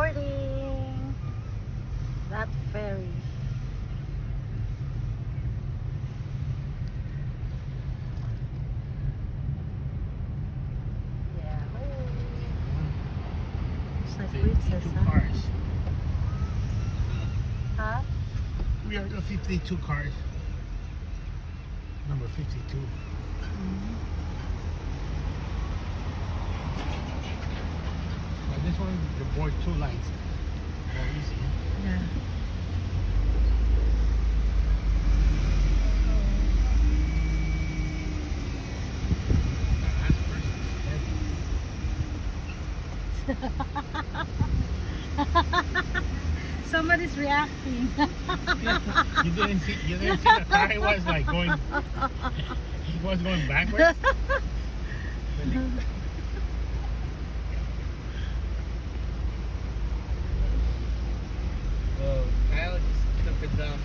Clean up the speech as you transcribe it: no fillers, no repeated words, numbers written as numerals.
boarding that ferry. Yeah. It's like princess, 52 huh? cars. Huh? We are the 52 cars. Number 52. But this one, you board 2 lines. More easy. Yeah. Somebody's reacting. You didn't see the car. It was like going. He was going backwards. Oh, Kyle just took it down.